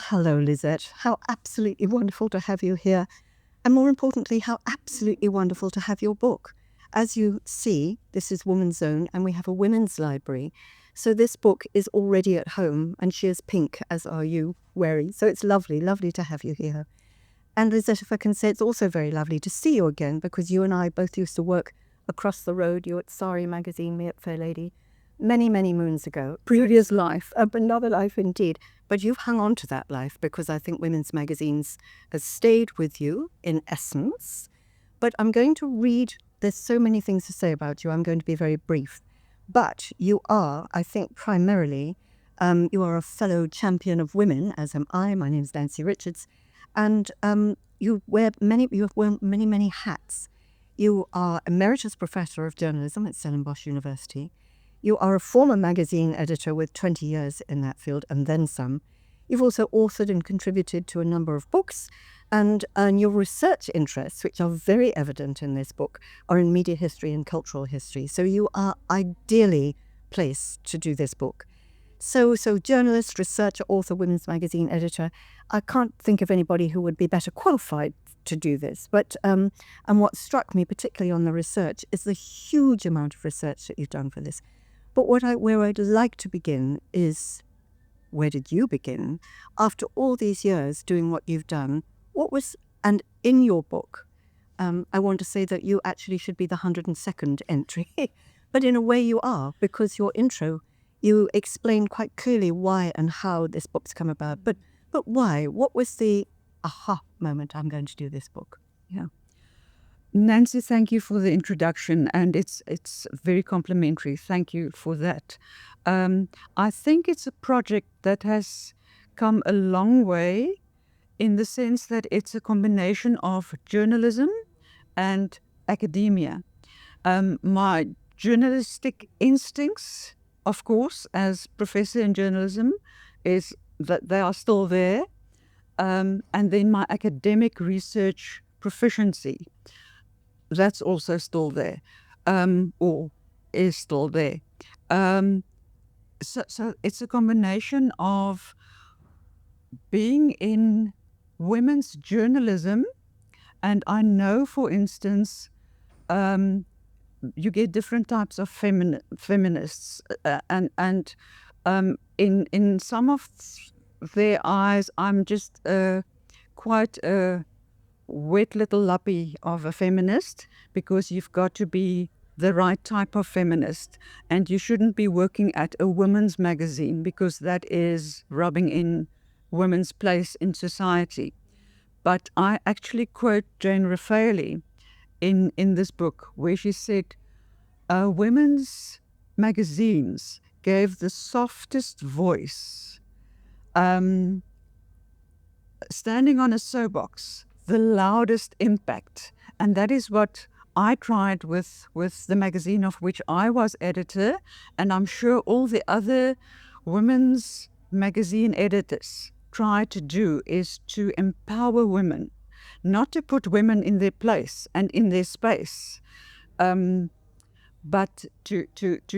Hello, Lizette. How absolutely wonderful to have you here. And more importantly, how absolutely wonderful to have your book. As you see, this is Woman's Zone, and we have a women's library. So this book is already at home, and she is pink, as are you, Wary. So it's lovely, lovely to have you here. And Lizette, if I can say, it's also very lovely to see you again, because you and I both used to work across the road. You at Sari magazine, me at Fair Lady, many, many moons ago. Previous life, another life indeed. But you've hung on to that life because I think women's magazines has stayed with you in essence. But I'm going to read, there's so many things to say about you. I'm going to be very brief. But you are, I think, primarily, you are a fellow champion of women, as am I. My name is Nancy Richards. And you have worn many, many hats. You are Emeritus Professor of Journalism at Stellenbosch University. You are a former magazine editor with 20 years in that field and then some. You've also authored and contributed to a number of books, and your research interests, which are very evident in this book, are in media history and cultural history. So you are ideally placed to do this book. So journalist, researcher, author, women's magazine editor, I can't think of anybody who would be better qualified to do this. But and what struck me particularly on the research is the huge amount of research that you've done for this. But where I'd like to begin is, where did you begin? After all these years doing what you've done, and in your book, I want to say that you actually should be the 102nd entry, but in a way you are, because your intro, you explain quite clearly why and how this book's come about. But why? What was the aha moment, I'm going to do this book? Yeah. Nancy, thank you for the introduction, and it's very complimentary. Thank you for that. I think it's a project that has come a long way in the sense that it's a combination of journalism and academia. My journalistic instincts, of course, as professor in journalism, is that they are still there, and then my academic research proficiency, that's also still there, or is still there. So it's a combination of being in women's journalism, and I know, for instance, you get different types of feminists, and in some of their eyes, I'm just quite a wet little lappy of a feminist, because you've got to be the right type of feminist, and you shouldn't be working at a women's magazine because that is rubbing in women's place in society. But I actually quote Jane Raffaeli in this book, where she said, women's magazines gave the softest voice, standing on a soapbox, the loudest impact. And that is what I tried with the magazine of which I was editor, and I'm sure all the other women's magazine editors try to do, is to empower women, not to put women in their place and in their space, but to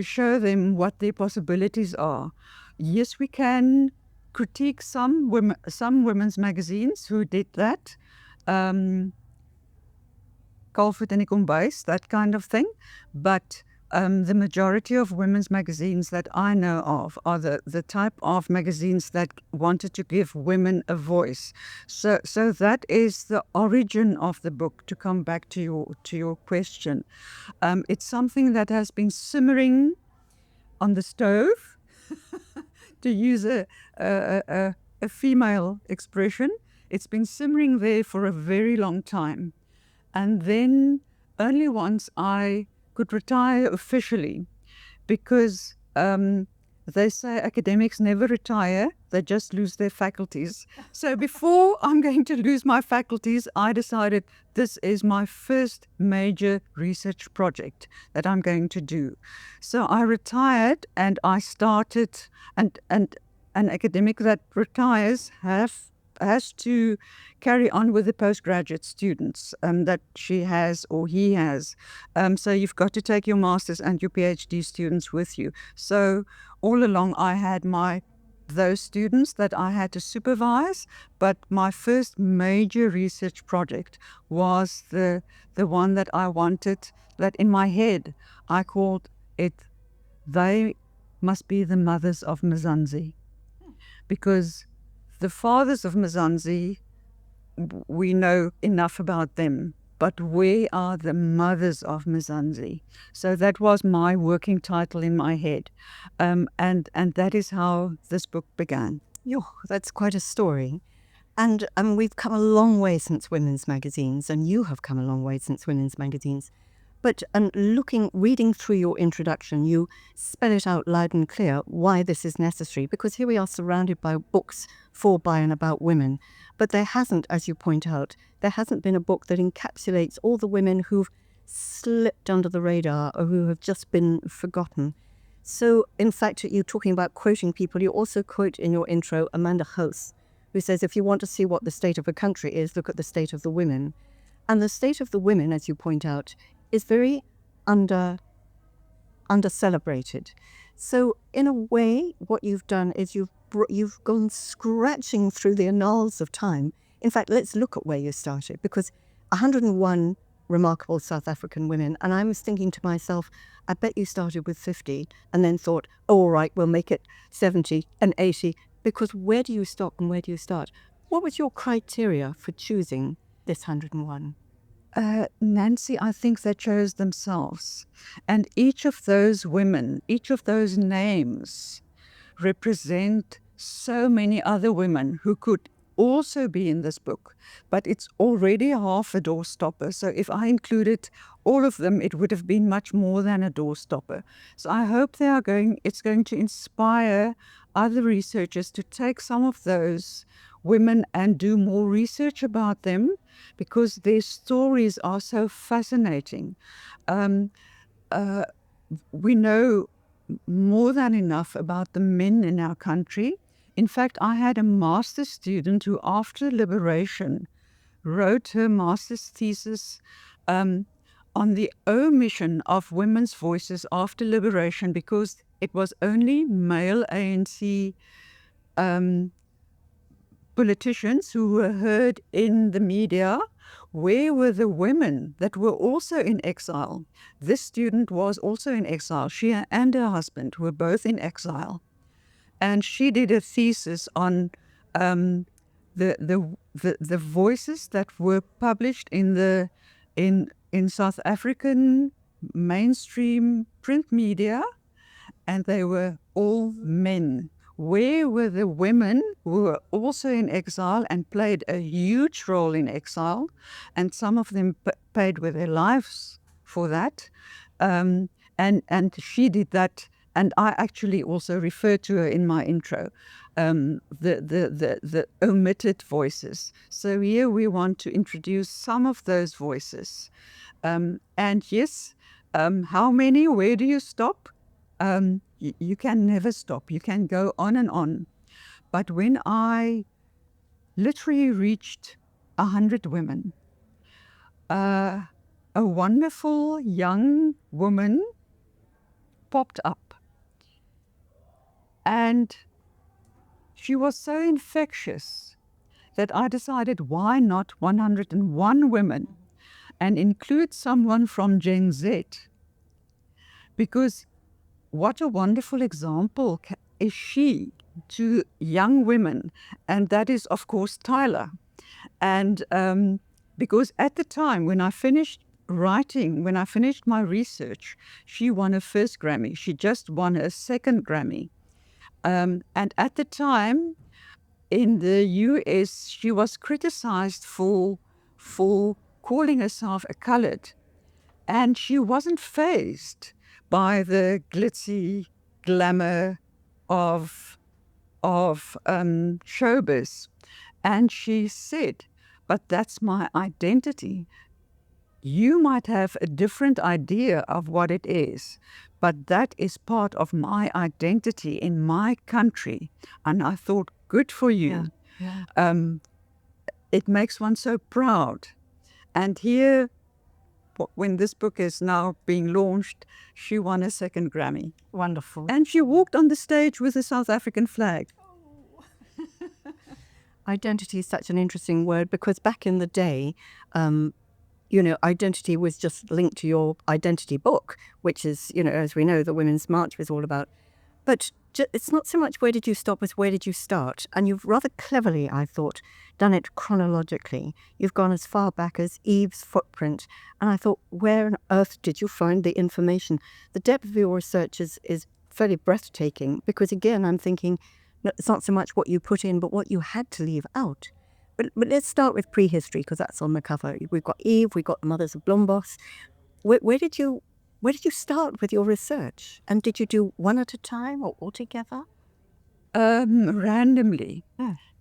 show them what their possibilities are. Yes, we can critique some women's magazines who did that, Kalfoot en die Kombuis, that kind of thing, but the majority of women's magazines that I know of are the type of magazines that wanted to give women a voice. So that is the origin of the book, to come back to your question. It's something that has been simmering on the stove, to use a female expression. It's been simmering there for a very long time. And then only once I could retire officially, because they say academics never retire, they just lose their faculties. So before I'm going to lose my faculties, I decided this is my first major research project that I'm going to do. So I retired, and I started, and an academic that retires has to carry on with the postgraduate students that she has or he has. So you've got to take your master's and your PhD students with you. So all along I had those students that I had to supervise, but my first major research project was the one that I wanted, that in my head I called it, they must be the mothers of Mzansi, because the fathers of Mzansi, we know enough about them, but where are the mothers of Mzansi? So that was my working title in my head. And that is how this book began. Yo, that's quite a story. And we've come a long way since women's magazines, and you have come a long way since women's magazines. But reading through your introduction, you spell it out loud and clear why this is necessary, because here we are surrounded by books for, by, and about women. But there hasn't, as you point out, there hasn't been a book that encapsulates all the women who've slipped under the radar or who have just been forgotten. So, in fact, you're talking about quoting people. You also quote in your intro Amanda House, who says, if you want to see what the state of a country is, look at the state of the women. And the state of the women, as you point out, is very under-celebrated. So in a way, what you've done is you've gone scratching through the annals of time. In fact, let's look at where you started, because 101 remarkable South African women, and I was thinking to myself, I bet you started with 50 and then thought, oh, all right, we'll make it 70 and 80, because where do you stop and where do you start? What was your criteria for choosing this 101? Nancy, I think they chose themselves. And each of those women, each of those names represent so many other women who could also be in this book. But it's already half a doorstopper. So if I included all of them, it would have been much more than a doorstopper. So I hope it's going to inspire other researchers to take some of those women and do more research about them, because their stories are so fascinating. We know more than enough about the men in our country. In fact, I had a master's student who, after liberation, wrote her master's thesis on the omission of women's voices after liberation, because it was only male ANC politicians who were heard in the media. Where were the women that were also in exile? This student was also in exile. She and her husband were both in exile. And she did a thesis on the voices that were published in South African mainstream print media, and they were all men. Where were the women who were also in exile and played a huge role in exile, and some of them paid with their lives for that? And she did that, and I actually also referred to her in my intro, the omitted voices. So here we want to introduce some of those voices. And yes, how many? Where do you stop? You can never stop. You can go on and on. But when I literally reached 100 women, a wonderful young woman popped up. And she was so infectious that I decided, why not 101 women and include someone from Gen Z? Because what a wonderful example is she to young women. And that is, of course, Tyla. And because at the time when I finished writing, when I finished my research, she won her first Grammy. She just won her second Grammy. And at the time in the US, she was criticized for calling herself a colored. And she wasn't fazed by the glitzy glamour of showbiz. And she said, but that's my identity. You might have a different idea of what it is, but that is part of my identity in my country. And I thought, good for you. Yeah. It makes one so proud. And here, when this book is now being launched, she won a second Grammy. Wonderful. And she walked on the stage with the South African flag. Identity is such an interesting word because back in the day, identity was just linked to your identity book, which is, as we know, the Women's March was all about. But it's not so much where did you stop as where did you start? And you've rather cleverly, I thought, done it chronologically. You've gone as far back as Eve's footprint. And I thought, where on earth did you find the information? The depth of your research is fairly breathtaking because, again, I'm thinking it's not so much what you put in, but what you had to leave out. But let's start with prehistory because that's on the cover. We've got Eve, we've got the mothers of Blombos. Where did you start with your research? And did you do one at a time or all together? Randomly,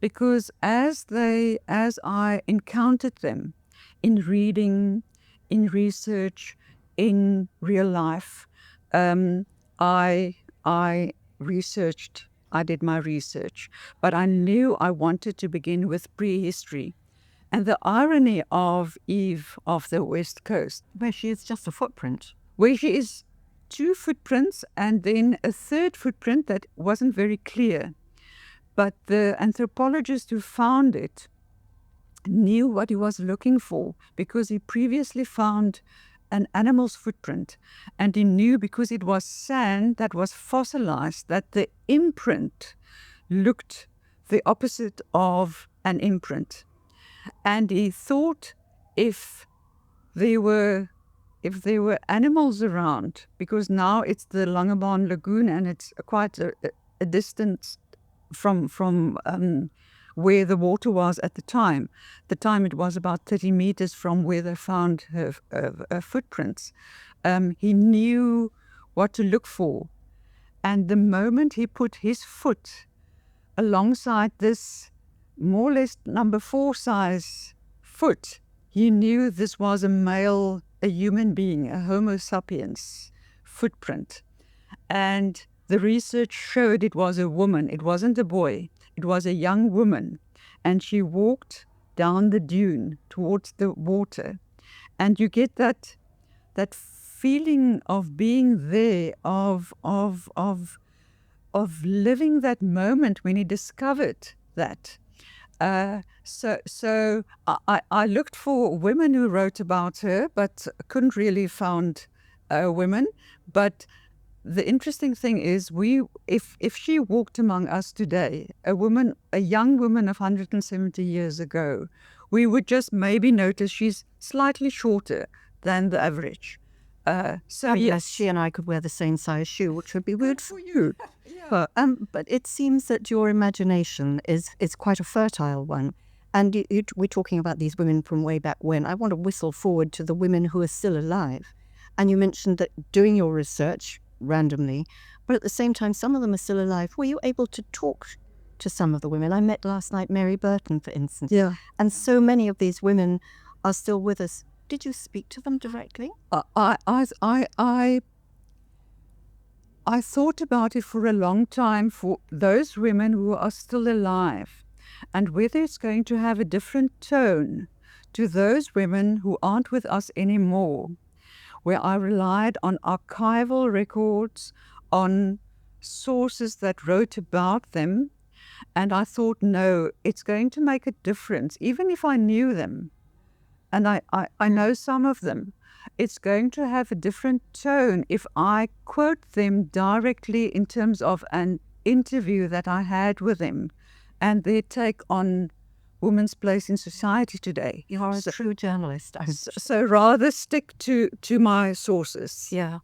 because as I encountered them in reading, in research, in real life, I researched. I did my research, but I knew I wanted to begin with prehistory. And the irony of Eve of the West Coast, where she is just a footprint. Where she is 2 footprints and then a 3rd footprint that wasn't very clear. But the anthropologist who found it knew what he was looking for because he previously found an animal's footprint, and he knew because it was sand that was fossilized that the imprint looked the opposite of an imprint. And he thought if there were animals around, because now it's the Langebaan Lagoon and it's quite a distance from where the water was at the time. The time it was about 30 meters from where they found her footprints. He knew what to look for. And the moment he put his foot alongside this more or less number 4 size foot, he knew this was a human being, a Homo sapiens footprint. And the research showed it was a woman. It wasn't a boy. It was a young woman. And she walked down the dune towards the water. And you get that feeling of being there, of living that moment when he discovered that. So I looked for women who wrote about her, but couldn't really find women. But the interesting thing is, if she walked among us today, a young woman of 170 years ago, we would just maybe notice she's slightly shorter than the average. So yes, she and I could wear the same size shoe, which would be weird for you. Yeah. But it seems that your imagination is quite a fertile one. And we're talking about these women from way back when. I want to whistle forward to the women who are still alive. And you mentioned that doing your research randomly, but at the same time, some of them are still alive. Were you able to talk to some of the women? I met last night Mary Burton, for instance. Yeah. And so many of these women are still with us. Did you speak to them directly? I thought about it for a long time for those women who are still alive and whether it's going to have a different tone to those women who aren't with us anymore, where I relied on archival records, on sources that wrote about them. And I thought, no, it's going to make a difference, even if I knew them. And I know some of them. It's going to have a different tone if I quote them directly in terms of an interview that I had with them and their take on women's place in society today. You are a true journalist. So rather stick to my sources. Yeah.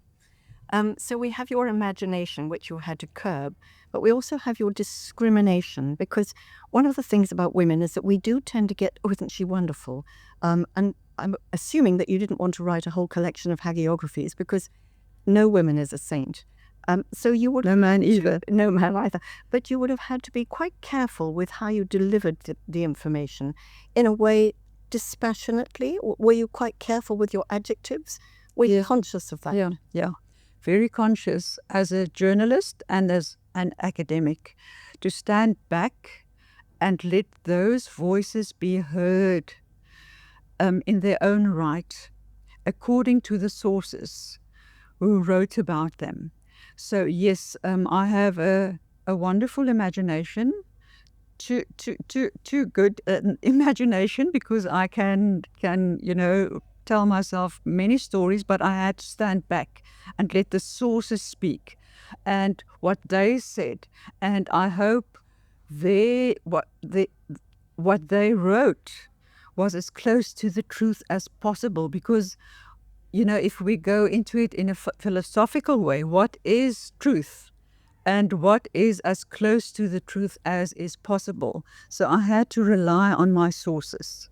So we have your imagination, which you had to curb, but we also have your discrimination, because one of the things about women is that we do tend to get, oh, isn't she wonderful? And I'm assuming that you didn't want to write a whole collection of hagiographies because no woman is a saint. So you would no man either. No man either. But you would have had to be quite careful with how you delivered the information in a way dispassionately. Were you quite careful with your adjectives? Were you conscious of that? Yeah. Very conscious as a journalist and as an academic to stand back and let those voices be heard in their own right, according to the sources who wrote about them. So yes, I have a wonderful imagination too good an imagination, because I can tell myself many stories, but I had to stand back and let the sources speak and what they said. And I hope what they wrote was as close to the truth as possible, because if we go into it in a philosophical way, what is truth? And what is as close to the truth as is possible. So I had to rely on my sources.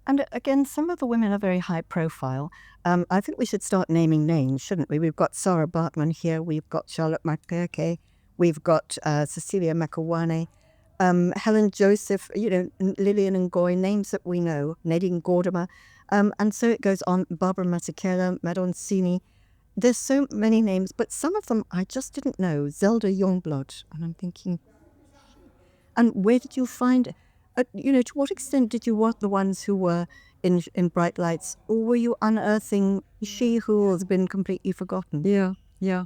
And again, some of the women are very high profile. I think we should start naming names, shouldn't we? We've got Sarah Bartman here. We've got Charlotte Makeke. We've got Cecilia Makawane, Helen Joseph, Lillian Ngoyi, names that we know, Nadine Gordimer. And so it goes on, Barbara Masekela, Madonsela. There's so many names, but some of them I just didn't know. Zelda Youngblood. And I'm thinking, and where did you find, to what extent did you want the ones who were in Bright Lights, or were you unearthing she who has been completely forgotten? Yeah.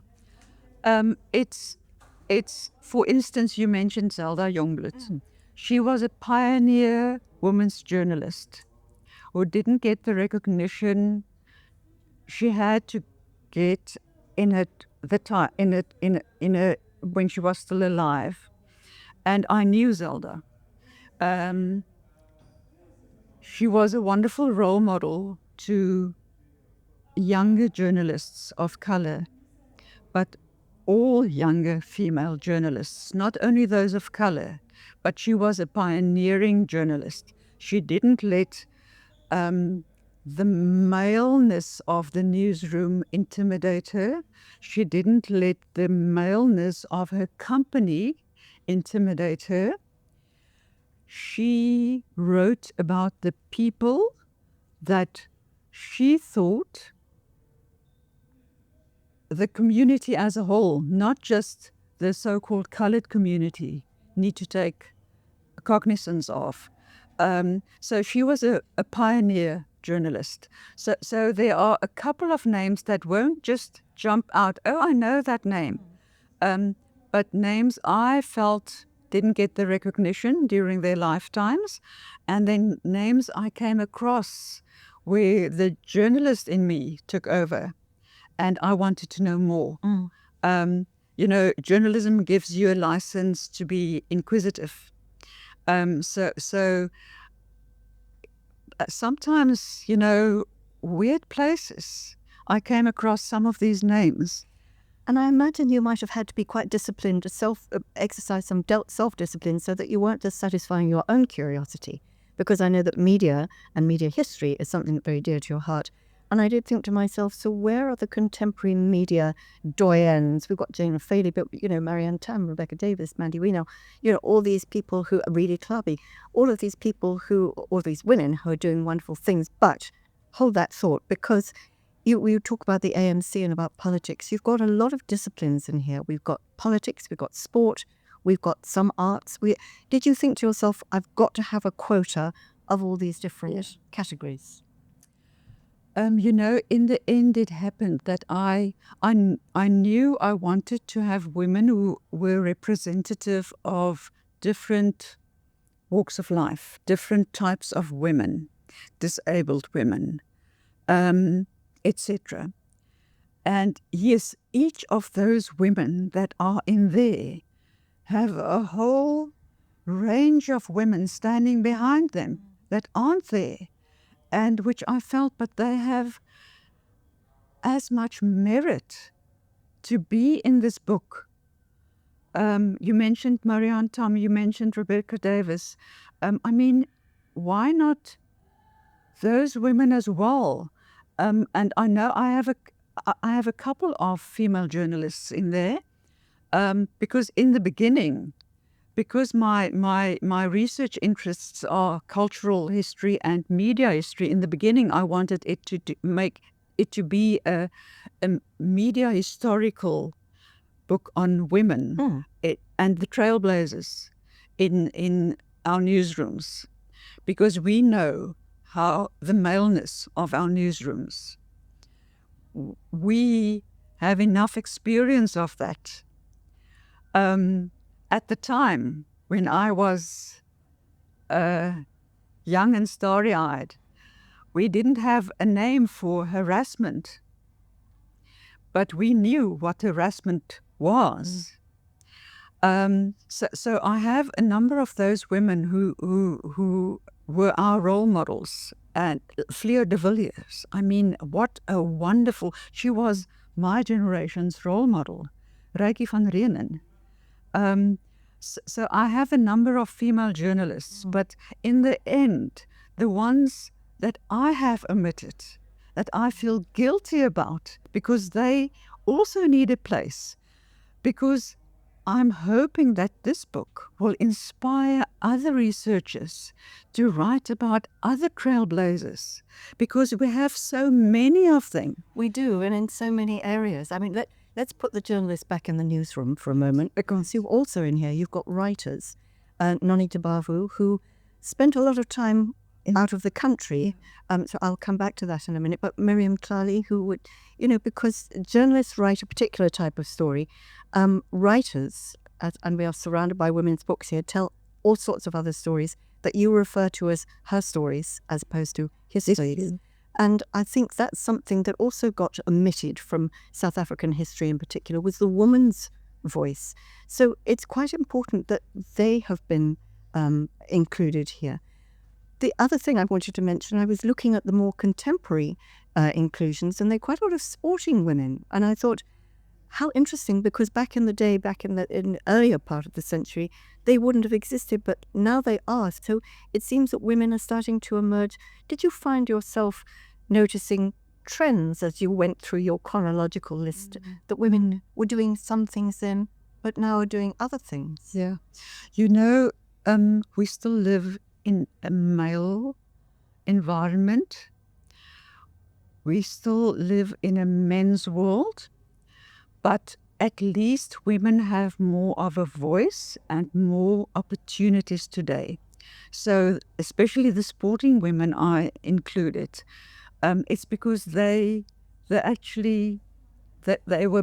It's for instance, you mentioned Zelda Youngblood. She was a pioneer women's journalist who didn't get the recognition she had to get in when she was still alive. And I knew Zelda. She was a wonderful role model to younger journalists of color, but all younger female journalists, not only those of color, but she was a pioneering journalist. She didn't let the maleness of the newsroom intimidate her. She didn't let the maleness of her company intimidate her. She wrote about the people that she thought the community as a whole, not just the so-called colored community, need to take cognizance of. So she was a pioneer journalist. So there are a couple of names that won't just jump out, oh, I know that name. But names I felt didn't get the recognition during their lifetimes. And then names I came across where the journalist in me took over and I wanted to know more. Journalism gives you a license to be inquisitive. So sometimes, weird places, I came across some of these names. And I imagine you might have had to be quite disciplined to exercise some self-discipline so that you weren't just satisfying your own curiosity. Because I know that media and media history is something very dear to your heart. And I did think to myself, so where are the contemporary media doyens? We've got Jane Faley, but, Marianne Tam, Rebecca Davis, Mandy Wino, all these people who are really clubby, all these women who are doing wonderful things. But hold that thought, because you talk about the AMC and about politics. You've got a lot of disciplines in here. We've got politics, we've got sport, we've got some arts. Did you think to yourself, I've got to have a quota of all these different categories? In the end, it happened that I knew I wanted to have women who were representative of different walks of life, different types of women, disabled women, etc. And yes, each of those women that are in there have a whole range of women standing behind them that aren't there, and which I felt, but they have as much merit to be in this book. You mentioned Marianne Tom, you mentioned Rebecca Davis. Why not those women as well? And I know I have a couple of female journalists in there, because in the beginning, because my research interests are cultural history and media history, in the beginning I wanted it to make it to be a media historical book on women and the trailblazers in our newsrooms, because we know how the maleness of our newsrooms, we have enough experience of that. At the time, when I was young and starry-eyed, we didn't have a name for harassment, but we knew what harassment was. So I have a number of those women who were our role models. And Fleur de Villiers, I mean, what a wonderful, she was my generation's role model. Rykie van Reenen. So I have a number of female journalists, but in the end, the ones that I have omitted, that I feel guilty about, because they also need a place, because I'm hoping that this book will inspire other researchers to write about other trailblazers, because we have so many of them. We do, and in so many areas. I mean, let's put the journalists back in the newsroom for a moment, because you've also in here, you've got writers, Noni Tabavu, who spent a lot of time out of the country. So I'll come back to that in a minute. But Miriam Makeba, who would, because journalists write a particular type of story, writers, and we are surrounded by women's books here, tell all sorts of other stories that you refer to as her stories as opposed to his stories. And I think that's something that also got omitted from South African history in particular, was the woman's voice. So it's quite important that they have been included here. The other thing I wanted to mention, I was looking at the more contemporary inclusions, and they're quite a lot of sporting women. And I thought, how interesting, because back in the day, in the earlier part of the century, they wouldn't have existed, but now they are. So it seems that women are starting to emerge. Did you find yourself noticing trends as you went through your chronological list, that women were doing some things then, but now are doing other things? Yeah. We still live in a male environment. We still live in a men's world, but at least women have more of a voice and more opportunities today. So especially the sporting women I included, it's because they were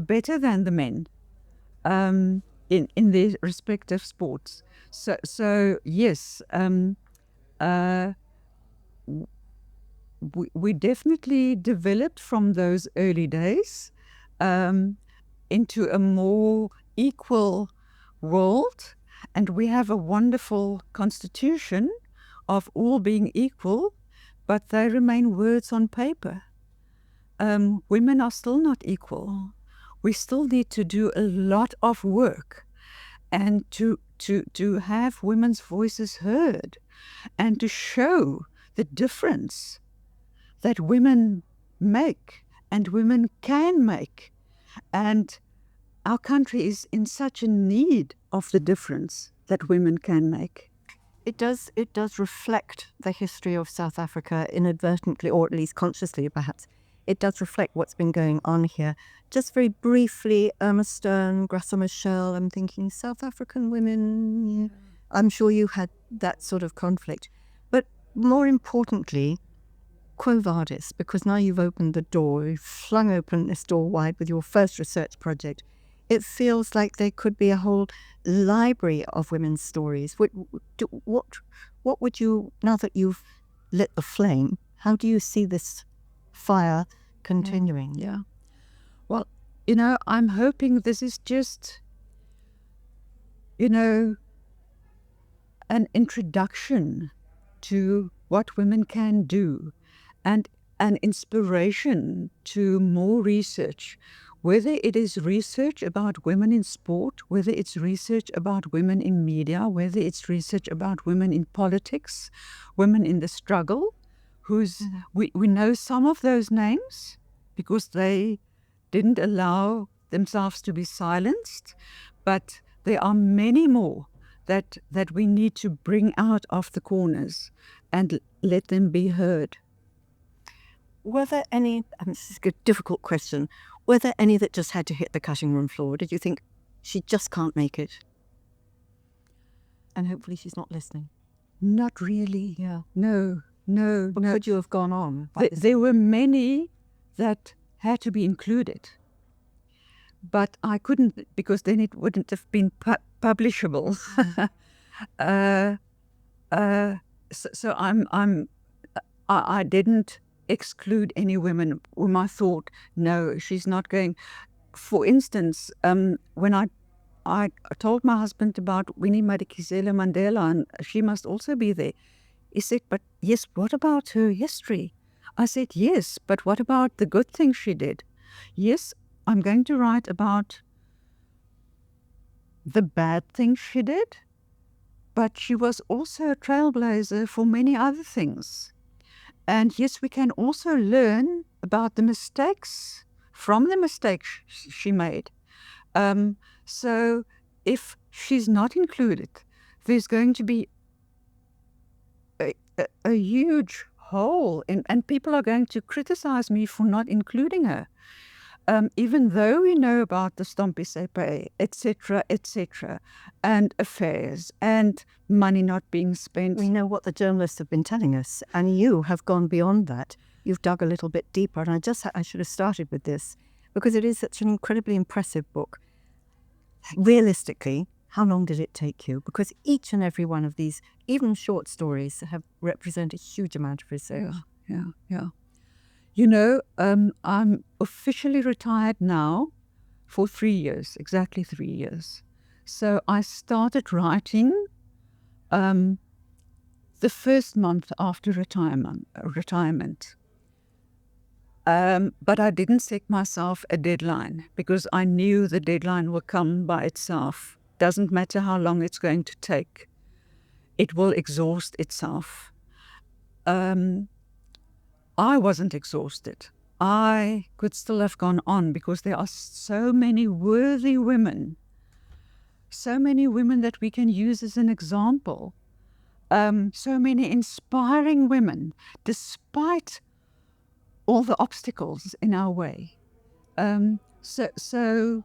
better than the men in their respective sports. So yes, we definitely developed from those early days into a more equal world, and we have a wonderful constitution of all being equal, but they remain words on paper. Women are still not equal. We still need to do a lot of work, and to have women's voices heard, and to show the difference that women make and women can make. And our country is in such a need of the difference that women can make. It does reflect the history of South Africa inadvertently, or at least consciously perhaps. It does reflect what's been going on here. Just very briefly, Irma Stern, Graça Machel, I'm thinking South African women. Yeah. I'm sure you had that sort of conflict. But more importantly, Quo Vadis, because now you've opened the door, you've flung open this door wide with your first research project. It feels like there could be a whole library of women's stories. What would you, now that you've lit the flame, how do you see this fire continuing? Yeah. Well, I'm hoping this is just, an introduction to what women can do, and an inspiration to more research, whether it is research about women in sport, whether it's research about women in media, whether it's research about women in politics, women in the struggle, we know some of those names because they didn't allow themselves to be silenced, but there are many more that we need to bring out of the corners and let them be heard. Were there any, and this is a difficult question, were there any that just had to hit the cutting room floor? Did you think, she just can't make it? And hopefully she's not listening. Not really. Yeah. No. But could you have gone on? There were many that had to be included. But I couldn't, because then it wouldn't have been publishable. Uh, so I didn't exclude any women whom I thought, no, she's not going. For instance, when I told my husband about Winnie Madikizela Mandela, and she must also be there. He said, but yes, what about her history? I said, yes, but what about the good things she did? Yes, I'm going to write about the bad things she did, but she was also a trailblazer for many other things. And yes, we can also learn about the mistakes from the mistakes she made. So if she's not included, there's going to be a huge hole, and people are going to criticize me for not including her. Even though we know about the Stompie Sepe, etc., and affairs and money not being spent. We know what the journalists have been telling us, and you have gone beyond that. You've dug a little bit deeper, and I should have started with this because it is such an incredibly impressive book. Realistically, how long did it take you? Because each and every one of these, even short stories, represent a huge amount of research. Yeah. You know, I'm officially retired now for 3 years, exactly 3 years. So I started writing the first month after retirement. But I didn't set myself a deadline because I knew the deadline will come by itself. Doesn't matter how long it's going to take. It will exhaust itself. I wasn't exhausted. I could still have gone on because there are so many worthy women, so many women that we can use as an example, so many inspiring women, despite all the obstacles in our way. So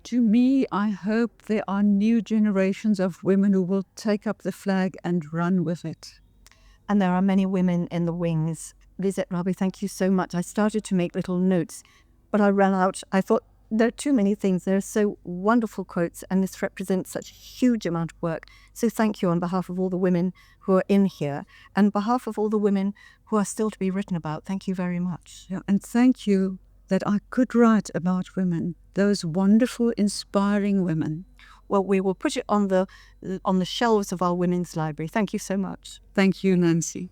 to me, I hope there are new generations of women who will take up the flag and run with it. And there are many women in the wings. Lizette Rabe, thank you so much. I started to make little notes, but I ran out. I thought there are too many things. There are so wonderful quotes, and this represents such a huge amount of work. So thank you on behalf of all the women who are in here, and on behalf of all the women who are still to be written about. Thank you very much. Yeah, and thank you that I could write about women, those wonderful, inspiring women. Well, we will put it on the shelves of our women's library. Thank you so much. Thank you, Nancy.